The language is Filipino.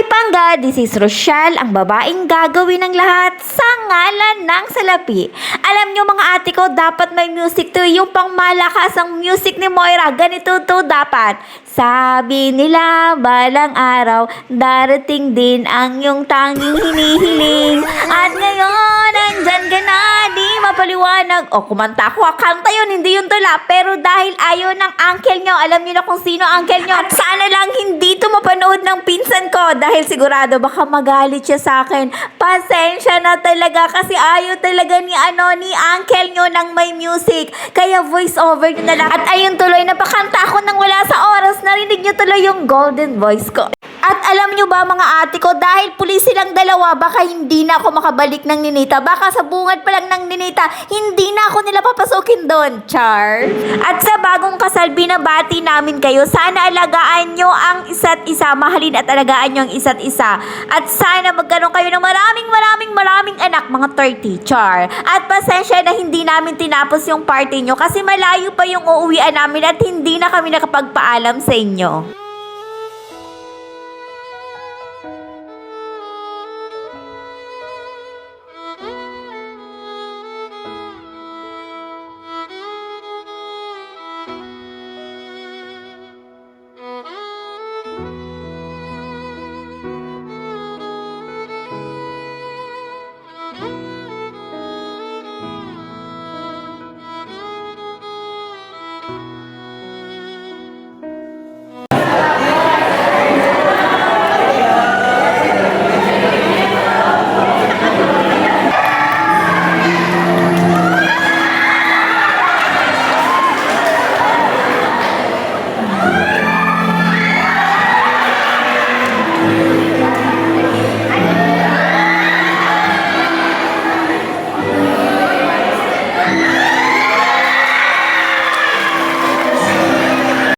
Hi Pangga, this is Rochelle, ang babaeng gagawin ng lahat sa ngalan ng salapi. Alam nyo mga ate ko, dapat may music to, yung pang malakas ang music ni Moira, ganito to dapat. Sabi nila, balang araw, darating din ang iyong tanging hinihiling. At ngayon, andyan ka na, di mapaliwanag. O, kumanta ko, kanta yun, hindi yun tula. Pero dahil ayaw ng uncle nyo, alam nyo na kung sino uncle nyo. At sana lang hindi to mapanood ng pinsan ko dahil sigurado baka magalit siya sa akin. Pasensya na talaga kasi ayaw talaga ni uncle nyo ng may music. Kaya voice over nyo na lang. At ayun tuloy, napakanta ko nang wala sa oras. Narinig nyo tuloy yung golden voice ko. At alam nyo ba mga ate ko, dahil pulis silang dalawa, baka hindi na ako makabalik ng Ninita. Baka sa bungad pa lang ng Ninita, hindi na ako nila papasukin doon, char. At sa bagong kasal, binabati namin kayo. Sana alagaan nyo ang isa't isa, mahalin at alagaan nyo ang isa't isa. At sana magkaroon kayo ng maraming anak, mga 30, char. At pasensya na hindi namin tinapos yung party nyo kasi malayo pa yung uuwian namin at hindi na kami nakapagpaalam sa inyo.